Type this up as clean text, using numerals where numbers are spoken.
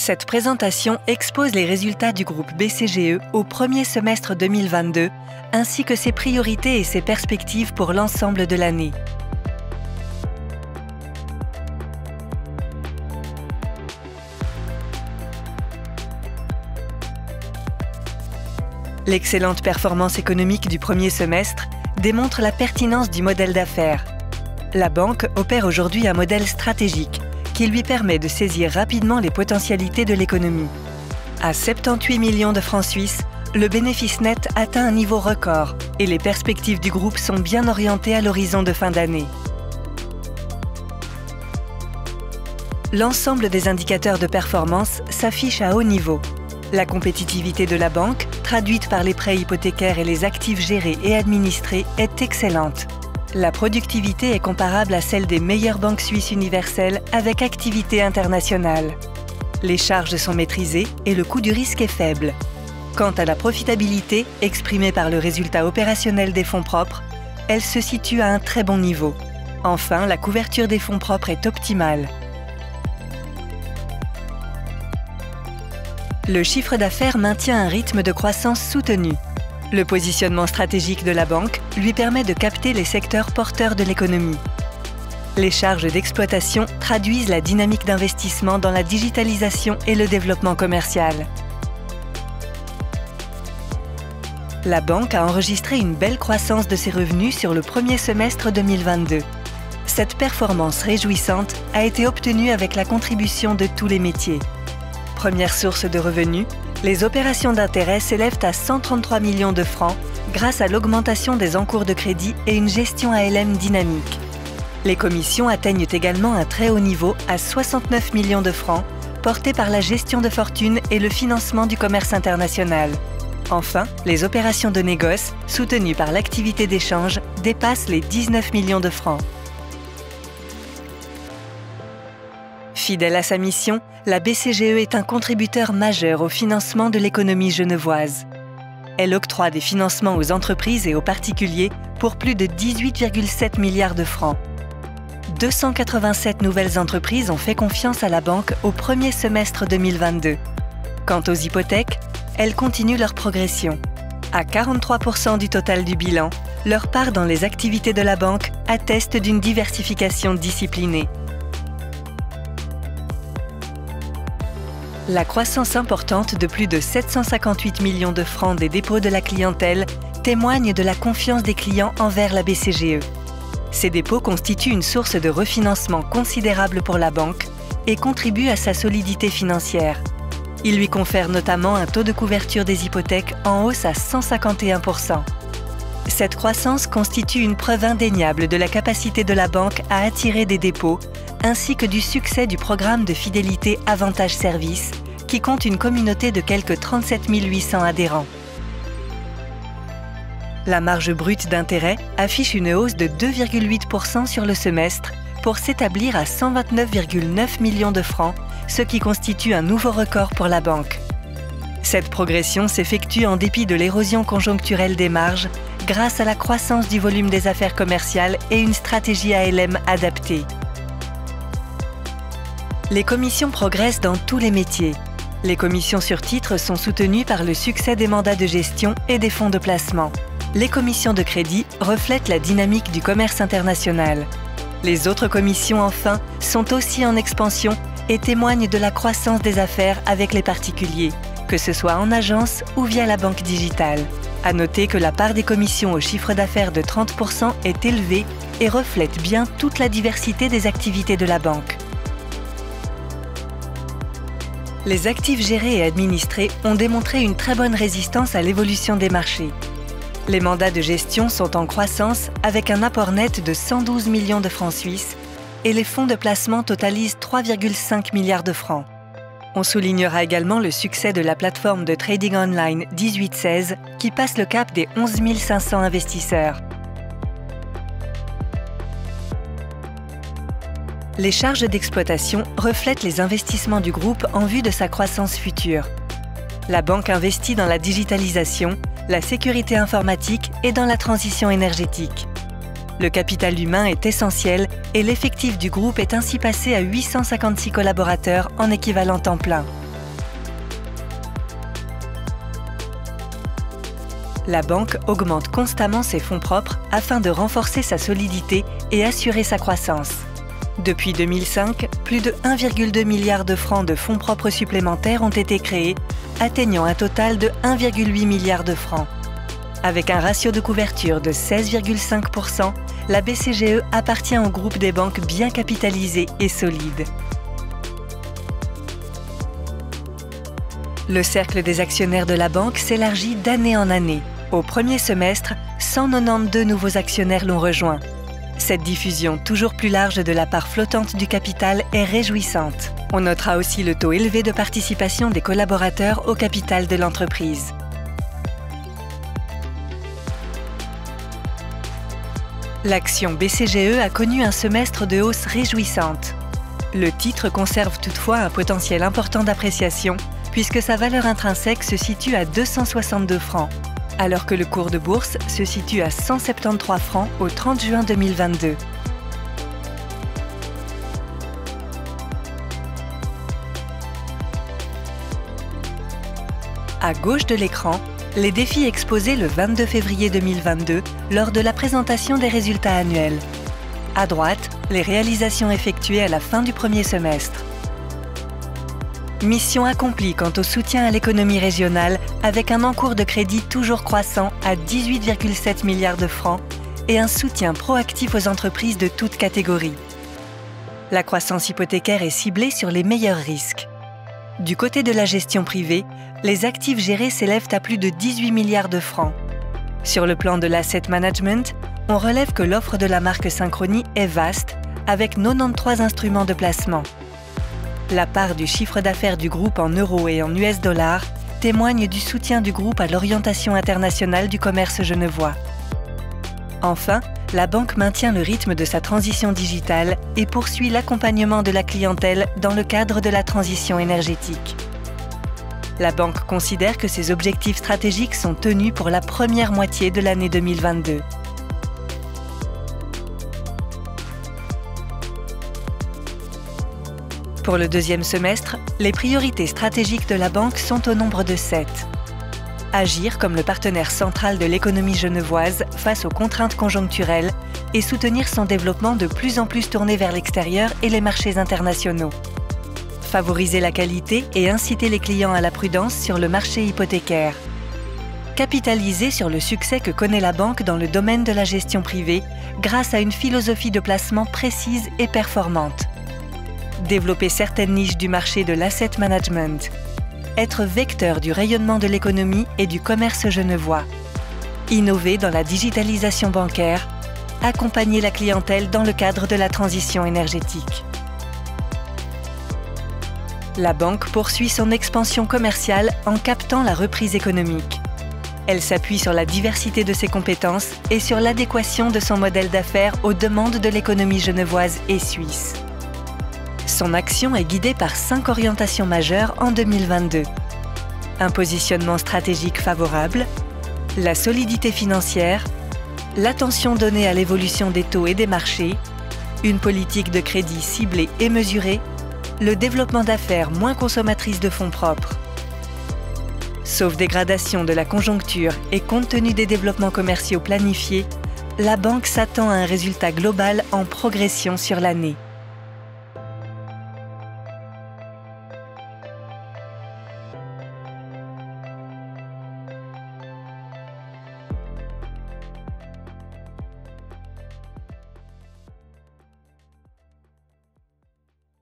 Cette présentation expose les résultats du groupe BCGE au premier semestre 2022, ainsi que ses priorités et ses perspectives pour l'ensemble de l'année. L'excellente performance économique du premier semestre démontre la pertinence du modèle d'affaires. La banque opère aujourd'hui un modèle stratégique qui lui permet de saisir rapidement les potentialités de l'économie. À 78 millions de francs suisses, le bénéfice net atteint un niveau record et les perspectives du groupe sont bien orientées à l'horizon de fin d'année. L'ensemble des indicateurs de performance s'affiche à haut niveau. La compétitivité de la banque, traduite par les prêts hypothécaires et les actifs gérés et administrés, est excellente. La productivité est comparable à celle des meilleures banques suisses universelles avec activité internationale. Les charges sont maîtrisées et le coût du risque est faible. Quant à la profitabilité, exprimée par le résultat opérationnel des fonds propres, elle se situe à un très bon niveau. Enfin, la couverture des fonds propres est optimale. Le chiffre d'affaires maintient un rythme de croissance soutenu. Le positionnement stratégique de la banque lui permet de capter les secteurs porteurs de l'économie. Les charges d'exploitation traduisent la dynamique d'investissement dans la digitalisation et le développement commercial. La banque a enregistré une belle croissance de ses revenus sur le premier semestre 2022. Cette performance réjouissante a été obtenue avec la contribution de tous les métiers. Première source de revenus, les opérations d'intérêt s'élèvent à 133 millions de francs grâce à l'augmentation des encours de crédit et une gestion ALM dynamique. Les commissions atteignent également un très haut niveau à 69 millions de francs, portés par la gestion de fortune et le financement du commerce international. Enfin, les opérations de négoce, soutenues par l'activité d'échange, dépassent les 19 millions de francs. Fidèle à sa mission, la BCGE est un contributeur majeur au financement de l'économie genevoise. Elle octroie des financements aux entreprises et aux particuliers pour plus de 18,7 milliards de francs. 287 nouvelles entreprises ont fait confiance à la banque au premier semestre 2022. Quant aux hypothèques, elles continuent leur progression. À 43% du total du bilan, leur part dans les activités de la banque atteste d'une diversification disciplinée. La croissance importante de plus de 758 millions de francs des dépôts de la clientèle témoigne de la confiance des clients envers la BCGE. Ces dépôts constituent une source de refinancement considérable pour la banque et contribuent à sa solidité financière. Ils lui confèrent notamment un taux de couverture des hypothèques en hausse à 151%. Cette croissance constitue une preuve indéniable de la capacité de la banque à attirer des dépôts ainsi que du succès du programme de fidélité Avantage Service, qui compte une communauté de quelques 37 800 adhérents. La marge brute d'intérêt affiche une hausse de 2,8% sur le semestre pour s'établir à 129,9 millions de francs, ce qui constitue un nouveau record pour la banque. Cette progression s'effectue en dépit de l'érosion conjoncturelle des marges, grâce à la croissance du volume des affaires commerciales et une stratégie ALM adaptée. Les commissions progressent dans tous les métiers. Les commissions sur titres sont soutenues par le succès des mandats de gestion et des fonds de placement. Les commissions de crédit reflètent la dynamique du commerce international. Les autres commissions, enfin, sont aussi en expansion et témoignent de la croissance des affaires avec les particuliers, que ce soit en agence ou via la banque digitale. À noter que la part des commissions au chiffre d'affaires de 30% est élevée et reflète bien toute la diversité des activités de la banque. Les actifs gérés et administrés ont démontré une très bonne résistance à l'évolution des marchés. Les mandats de gestion sont en croissance avec un apport net de 112 millions de francs suisses et les fonds de placement totalisent 3,5 milliards de francs. On soulignera également le succès de la plateforme de trading online 1816 qui passe le cap des 11 500 investisseurs. Les charges d'exploitation reflètent les investissements du groupe en vue de sa croissance future. La banque investit dans la digitalisation, la sécurité informatique et dans la transition énergétique. Le capital humain est essentiel et l'effectif du groupe est ainsi passé à 856 collaborateurs en équivalent temps plein. La banque augmente constamment ses fonds propres afin de renforcer sa solidité et assurer sa croissance. Depuis 2005, plus de 1,2 milliard de francs de fonds propres supplémentaires ont été créés, atteignant un total de 1,8 milliard de francs. Avec un ratio de couverture de 16,5%, la BCGE appartient au groupe des banques bien capitalisées et solides. Le cercle des actionnaires de la banque s'élargit d'année en année. Au premier semestre, 192 nouveaux actionnaires l'ont rejoint. Cette diffusion toujours plus large de la part flottante du capital est réjouissante. On notera aussi le taux élevé de participation des collaborateurs au capital de l'entreprise. L'action BCGE a connu un semestre de hausse réjouissante. Le titre conserve toutefois un potentiel important d'appréciation puisque sa valeur intrinsèque se situe à 262 francs, alors que le cours de bourse se situe à 173 francs au 30 juin 2022. À gauche de l'écran, les défis exposés le 22 février 2022 lors de la présentation des résultats annuels. À droite, les réalisations effectuées à la fin du premier semestre. Mission accomplie quant au soutien à l'économie régionale avec un encours de crédit toujours croissant à 18,7 milliards de francs et un soutien proactif aux entreprises de toutes catégories. La croissance hypothécaire est ciblée sur les meilleurs risques. Du côté de la gestion privée, les actifs gérés s'élèvent à plus de 18 milliards de francs. Sur le plan de l'asset management, on relève que l'offre de la marque Synchrony est vaste, avec 93 instruments de placement. La part du chiffre d'affaires du groupe en euros et en US dollars témoigne du soutien du groupe à l'orientation internationale du commerce genevois. Enfin, la banque maintient le rythme de sa transition digitale et poursuit l'accompagnement de la clientèle dans le cadre de la transition énergétique. La banque considère que ses objectifs stratégiques sont tenus pour la première moitié de l'année 2022. Pour le deuxième semestre, les priorités stratégiques de la banque sont au nombre de 7. Agir comme le partenaire central de l'économie genevoise face aux contraintes conjoncturelles et soutenir son développement de plus en plus tourné vers l'extérieur et les marchés internationaux. Favoriser la qualité et inciter les clients à la prudence sur le marché hypothécaire. Capitaliser sur le succès que connaît la banque dans le domaine de la gestion privée grâce à une philosophie de placement précise et performante. Développer certaines niches du marché de l'asset management. Être vecteur du rayonnement de l'économie et du commerce genevois. Innover dans la digitalisation bancaire. Accompagner la clientèle dans le cadre de la transition énergétique. La banque poursuit son expansion commerciale en captant la reprise économique. Elle s'appuie sur la diversité de ses compétences et sur l'adéquation de son modèle d'affaires aux demandes de l'économie genevoise et suisse. Son action est guidée par 5 orientations majeures en 2022. Un positionnement stratégique favorable, la solidité financière, l'attention donnée à l'évolution des taux et des marchés, une politique de crédit ciblée et mesurée, le développement d'affaires moins consommatrices de fonds propres. Sauf dégradation de la conjoncture et compte tenu des développements commerciaux planifiés, la banque s'attend à un résultat global en progression sur l'année.